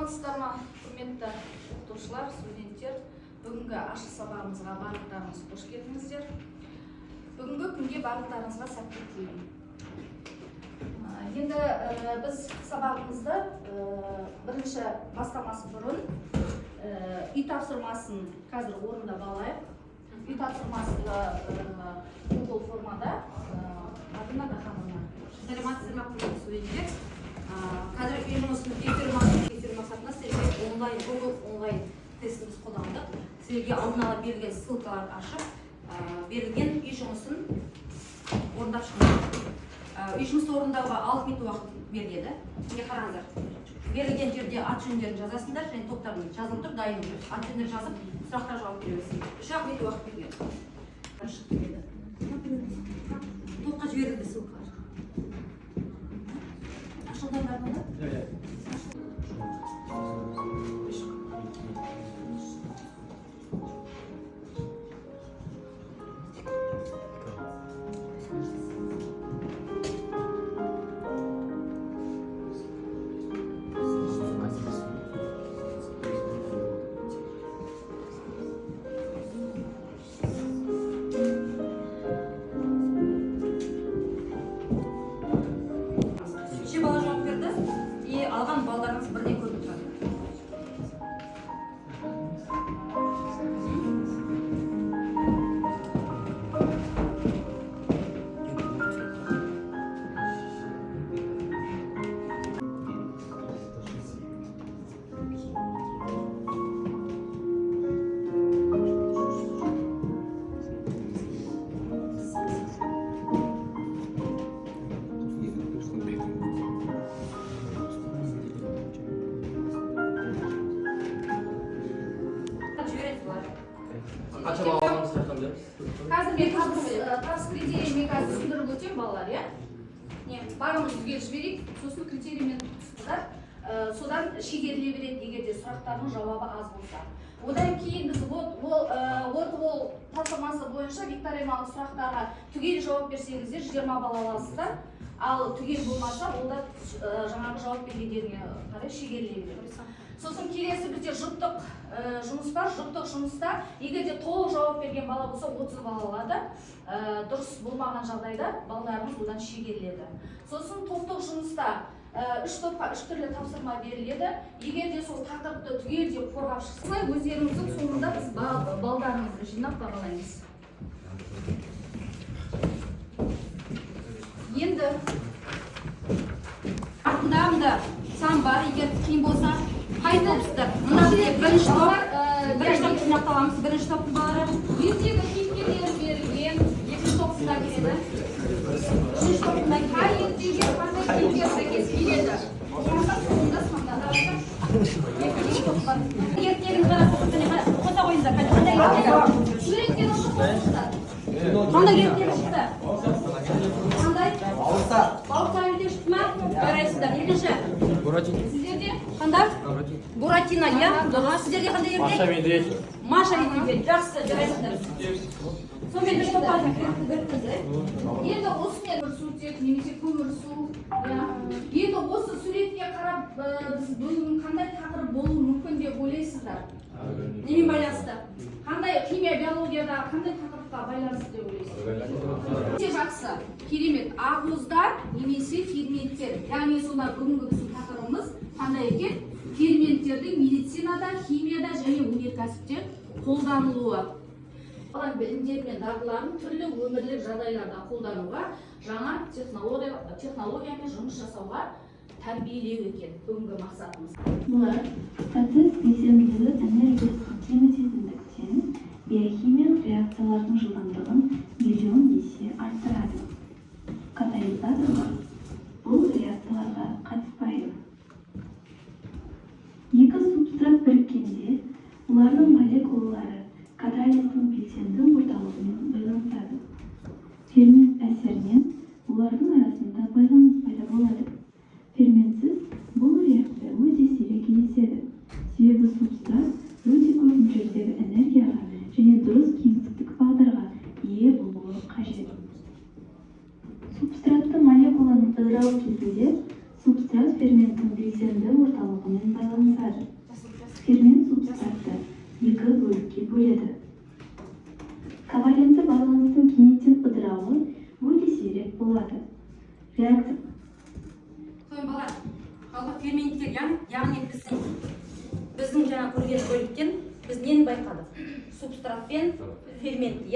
саламатсыздар ма, құрметті оқытушылар, студенттер. Бүгінгі ашық сабағымызға барлықтарыңыз қош келдіңіздер. Бүгінгі күнге барлықтарыңызға сәттілік тілеймін. Енді біз сабағымызды бірінші бастамасы бұрын үй тапсырмасын қазір орындап алайық. Үй тапсырмасында Google формада Адына Даханова. Саламатсыздар ма, құрметті студенттер. Қазір үй жұмысын тексеру мақсатында сіздерге онлайн Google онлайн тестіміз қолдандық. Сіздерге алдын ала берілген ссылкаларды ашып, берілген үй жұмысын орындап шығыңыздар. Үй жұмысты орындауға 6 минут уақыт беріледі. Міне қараңыздар. Берілген жерде ат жөндерін жазасыңдар, және топтарын жазылып тұр, дайын жүр. Ат жөндерін жазып, сұрақтар жауап бересіңдер. 3 минут уақыт беріледі. Топқа жіберілді ссылкалар. Ашылдандар ма? Алған балдарыңыз бірден көріп тұрады. Қазір мен табыс критерийін мен қазір түсіндіріп өтем балалар, барлығымыз түгел жіберейік, сосын критериймен түсіндіріп, содан шегеріле береді егер де сұрақтардың жауабы аз болса. Одан кейін біз ол тапсырмасы бойынша викториналық сұрақтарға түгел жауап берсеңіздер 20 балл аласыздар, ал түгел болмаса олда жаңағы жауап бергендеріне қарай шегеріле береді. Сосын келесі бізде жұптық жұмыс бар. Жұптық жұмыста егер де толық жауап берген бала болса 30 балл алады. Дұрыс болмаған жағдайда балдарымыз одан шегеріледі. Сосын топтық жұмыста 3 топқа 3 түрлі тапсырма беріледі. Егер де сол тақырыпты түгелдей қорғап шықса, өздеріңіздің соңында біз балдарымызды жинап бағалаймыз. Енді артында сан бар, егер қиын болса қайталыпсыздар. Мына бірінші топ жинақталамыз, бірінші топтың балары. Ертегі кейіпкерлері берілген, екінші топтында келеді. Үшінші топтында қай ертегі қандай кейіпкер сәйкес келеді. Соңында екінші топ бар. Ертегіні қоса қойыңыздар. Қандай ертегі? Суреткен осы қосыңыздар. Қандай ертегі шықты? Қандай? Бауырса ертегі шықты ма? Жарайсыздар. Екінші? Сіздерде қандай? Буратино, сіздерде қандай ертегі? Маша Медведь. Маша Медведь. Жақсы, жарайсыздар. Сонымен бір топқа біріктіңіздер. Енді осымен көмірсутек, немесе көмірсу. Енді осы суретке қарап, біз бүгін қандай тақырып болуы мүмкін деп ойлайсыздар? Немен байланысты? Қандай химия, биологияда қандай тақырыпқа байланысты деп ойлайсыздар? Өте жақсы, керемет. Ақуыздар немесе ферменттер. Яғни сонда бүгінгі біздің тақырыбымыз қандай екен? Ферменттердің медицинада, химияда және өнеркәсіпте қолданылуы. Білімдер мен дағдыларын түрлі өмірлік жағдайларда қолдануға, жаңа технологиямен жұмыс жасауға тәрбиелеу екен бүгінгі мақсатымыз. Бұлар процесс белсенділігі энергиясын кемітетіндіктен биохимиялық реакциялардың жылдамдығын миллион есе арттырады. Катализаторлар бұл реакцияларға қатыспайды. Екі субстрат біріккенде олардың молекулалары катализдің белсенді орталығымен байланысады. Фермент әсерінен олардың арасында байланыс пайда болады. Ферментсіз бұл реакция өте сирек кездеседі. Себебі субстрат өте көп мөлшердегі энергияға және дұрыс кеңістіктік бағдарға ие болуы қажет. Субстратты молекуланың ыдырауы кезінде субстрат фермент белсенді орталығымен байланысады. Фермент субстратты екі бөлікке бөледі. Ковалентті байланыстың кенеттен ыдырауы өте сирек болады. Реакция. Сонымен балалар, жалпы ферменттер, яғни біздің жаңа көрген бөліктен біз нені байқадық? Субстрат пен фермент,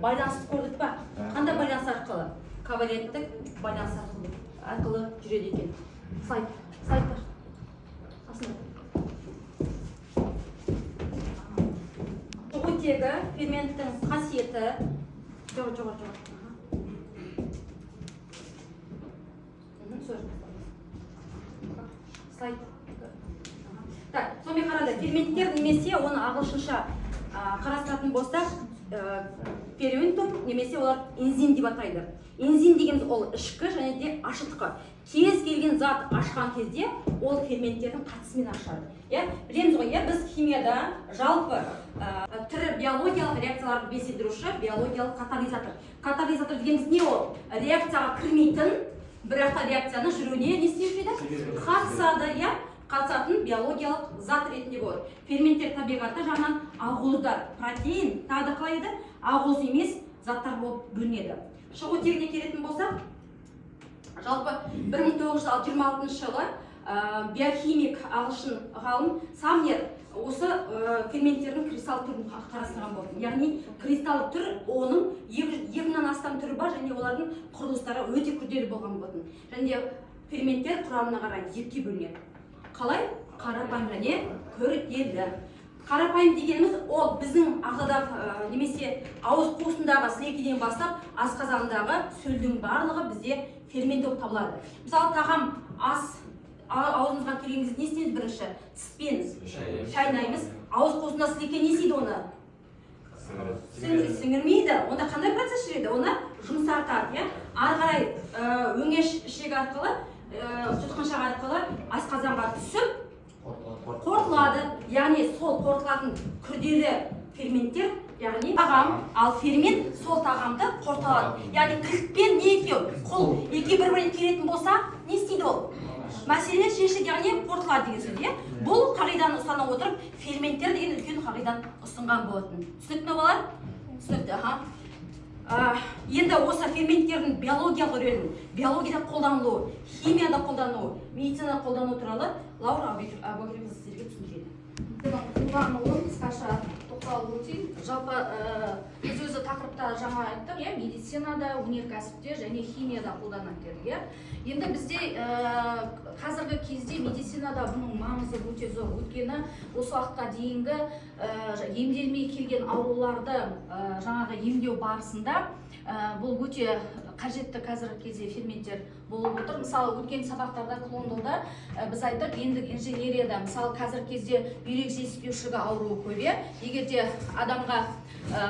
байланысты көрдік па? Қандай байланыс арқылы? Коваленттік байланыс арқылы жүреді екен. Слайдтар. Оттегі ферменттің қасиеті. Жоғыр. Слайд. Так, сонымен қарады, ферменттер немесе оны ағылшынша қарастыратын болсақ, ферментум немесе олар энзим деп атайды. Энзим дегеніміз ол ішкі және де ашытқы. Кез келген зат ашқан кезде ол ферменттердің қатысымен ашады. Білеміз ғой, біз химияда жалпы түрі биологиялық реакцияларды белсендіруші биологиялық катализатор. Катализатор дегеніміз не ол? Реакцияға кірмейтін, бірақ реакцияны жүруіне не істеуші еді? Қатысады, қатысатын биологиялық зат ретінде болады. Ферменттер табиғаты жағынан ақуыздар, протеин, тағы да қалай еді? Ақуыз емес заттар болып бөлінеді. Шығу тегіне келетін болсақ, жалпы 1926 жылы биохимик ағылшын ғалым Самнер осы ферменттердің кристалл түрін қарастырған болатын. Яғни кристалл түр, оның 2-нан астам түрі бар және олардың құрылыстары өте күрделі болған болатын. Және ферменттер құрамына қарай екіге бөлінеді. Қалай? Қарапайым және күрделі. Қарапайым дегеніміз ол біздің ағзадағы немесе ауыз қуысындағы сілекейден бастап асқазандағы сөлдің барлығы бізде фермент болып табылады. Мысалы, тағам аузымызға келген кезде не істейміз бірінші? Тіспен шайнаймыз. Ауыз қуысында сілекей не істейді оны? Сіңірмейді. Онда қандай процесс жүреді? Оны жұмсартады. Ары қарай өңеш ішегі арқылы, жұтқыншақ арқылы асқазанға түсіп қорытылады. Яғни сол қорытылатын күрделі ферменттер, яғни тағам, ал фермент сол тағамды қорытылады. Яғни кілтпен не екеу? Қол екі бір-біріне келетін болса, не істейді ол? Мәселе шешіледі, яғни қорытылады деген сөз. Бұл қағиданы ұстана отырып, ферменттер деген үлкен қағиданы ұсынған болатын. Түсінікті болар? Түсінікті, Енді осы ферменттердің биологиялық рөлін, биологияда қолданылуы, химияда қолдануы, медицинада қолдану туралы Лаура Абубакирқызы сіздерге түсіндіреді. Бұларны оның қысқаша тоқталып өтейін. Жалпы біз өзі тақырыпта жаңа айттық, медицинада, өнеркәсіпте және химияда қолданады деді. Енді бізде қазіргі кезде медицинада бұның маңызы өте зор. Өйткені осы уақытқа дейінгі емделмей келген ауруларды жаңағы емдеу барысында бұл өте қажетті қазіргі кезде ферменттер болып отыр. Мысалы, өткен сабақтарда клондалда біз айттық, гендік инженерияда, мысалы, қазіргі кезде бүйрек жетіспеушілігі ауруы көбе. Егер де адамға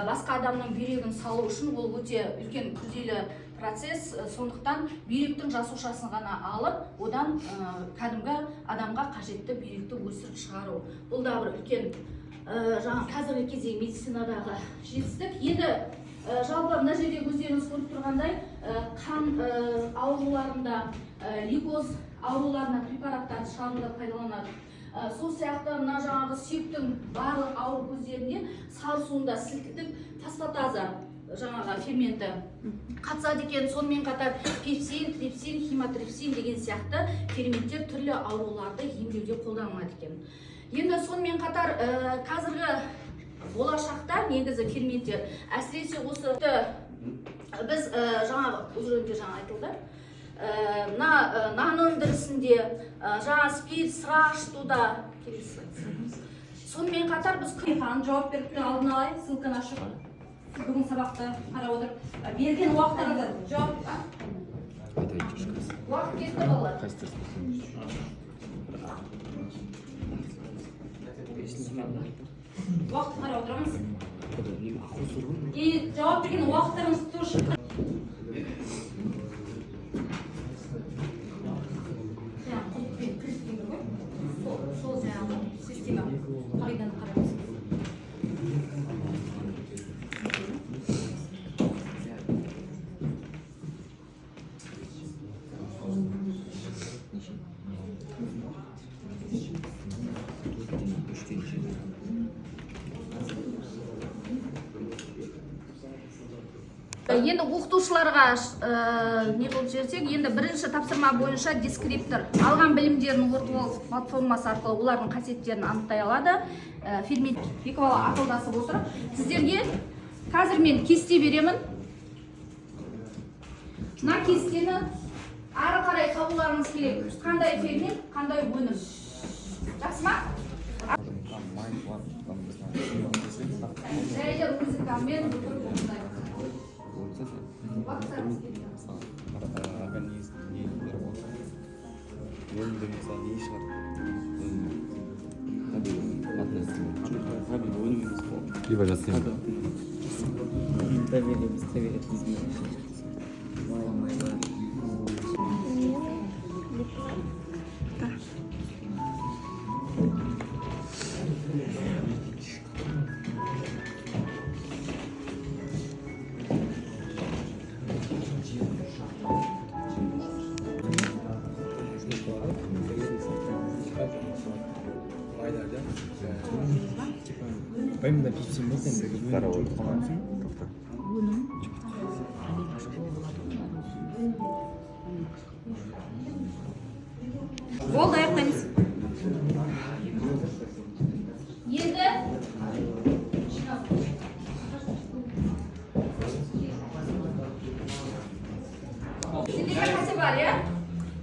басқа адамның бүйрегін салу үшін ол өте үлкен күрделі процесс, сондықтан бүйректің жасушасын ғана алып, одан кәдімгі адамға қажетті бүйректі өсіріп шығару. Бұл да бір үлкен қазіргі кезде медицинадағы жетістік. Енді жалпы мына жерде өздеріңіз көріп тұрғандай, қан ауруларында, лейкоз ауруларына препараттар шығаруда пайдаланады. Сол сияқты мына жаңағы сүйектің барлық ауру көздерінде сарысуында сілкітіп фосфатаза жаңағы ферменті қатысады екен. Сонымен қатар пепсин, трипсин, хематрипсин деген сияқты ферменттер түрлі ауруларды емдеуде қолданылады екен. Енді сонымен қатар қазіргі болашақта негізі ферменттер әсіресе осы біз жаңа айтылды, нан өндірісінде, жаңа спирт, сыра ашытуда. Сонымен қатар біз күнхан жауап беріпті, алдын алай, ссылканы ашып, бүгін сабақты қарап отырып, берген уақыттарыңызда жауап. Уақыт кетті балалар. Уақыт қарап отырамыз. Жауап берген уақыттарыңыз тоже. Сол жаңағы система қағиданы қараймыз. енді оқытушыларға не болып жерсек, енді бірінші тапсырма бойынша дескриптор алған білімдерін орталық платформасы арқылы олардың қасиеттерін анықтай алады. Фермент екі бала ақылдасып отырып, сіздерге қазір мен кесте беремін. Мына кестені ары қарай табуларыңыз керек. Қандай фермент, қандай өнім. Жақсы ма? Және музыкамен бүкіл болмайды. Организм нелер болса, өнімді мысалы не шығар? Табиғи өнім емес бол. Либо жасаймын. Benim de pipsim yok sende. Karavol. Болды, аяқтаймыз. Енді сендерге қате бар, иә?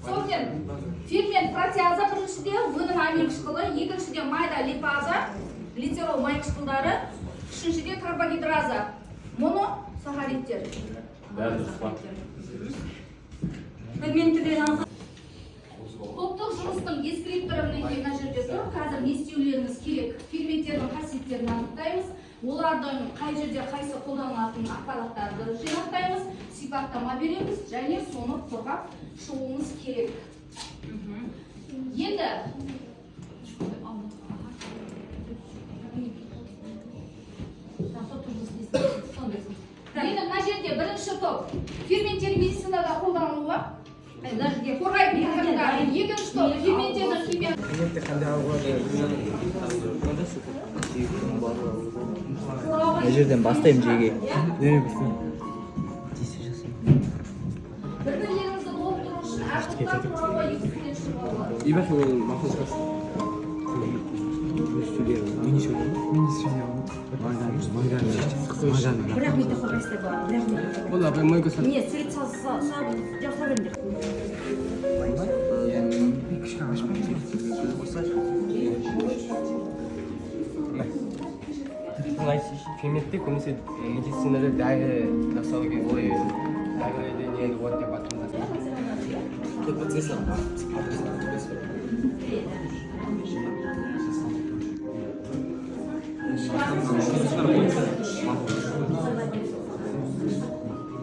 Сонымен фермент протеаза біріншіде өнім амин қышқылы, екіншіде майда липаза, глицерол май қышқылдары, үшіншіде карбогидраза, моносахаридтер. Ферменттерден Топтық жұмыстың дескрипторы мінекей мына жерде тұр. Қазір не істеулеріңіз керек? Ферменттердің қасиеттерін анықтаймыз. Олардың қай жерде қайсы қолданылатын ақпараттарды жинақтаймыз, сипаттама береміз және соны қорғап шығуымыз керек. Енді мына жерде бірінші топ ферменттер медицинада қолданылуы. Қорғайтын тақырыптар. Екінші топ ферменттердің химия. Ферментті қандай алуға Мына жерден бастаймын жеге. не білсін? Бір-бірлеріңізді толықтыру үшін әрқұттан туралы екіншіден шығуы. İyi ол мақсат шығасың. Мини студия. бірақ мете қорғайсыздар бар. Бірақ мете. Бұл апай мойка сат. Не, сурет жақса беріңдер. Bir kişi açmayın. Ферментте көбінесе медицинада дәрі жасауға ой дәрілерді не вот деп аталады.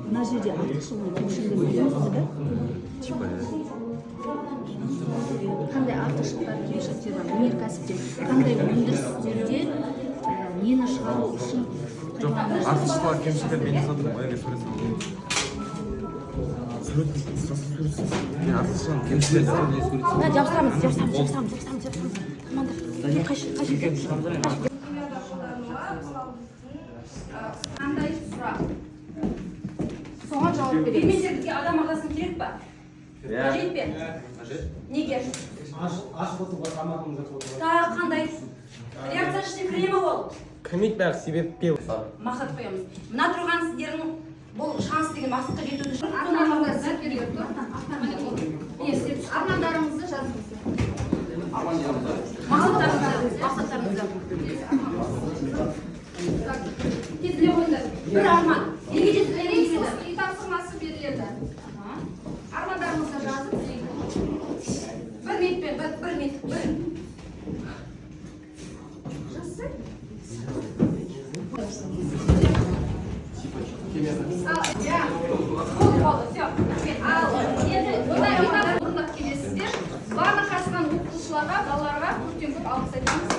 Мына жерде артықшылығы ошында білесіз бе? Қандай артықшылықтар кемшіліктер бар өнеркәсіпте, қандай өндірістерде нені шығару үшін Артықшылар кемшіліктер мен жаздым, ояға сөйлесем. Артықшылар кемшіліктер. жабыстырамыз. Команда, қайшы. Қандай сұрақ? Соған жауап береміз. Ферменттерге адам ағзасын керек па? Қажет пе? Неге? Тағы қандай? Реакция ішіне кіре ме ол? Кірмейді бәрі себеппе. Мақсат қоямыз. Мына тұрған сіздердің бұл шанс деген мақсатқа жетуді үшін Ата-аналар зәткерлер тұр. Армандарыңызды жазыңыздар. мақсаттарыңызды. Тезле ойындар. Бір арман. Неге жеткізіледі? Үй тапсырмасы беріледі. Армандарыңызды жазып, Бір минутпен, бір минут. Барлық қатысқан оқытушыларға, балаларға көптен көп алғыс айтамыз.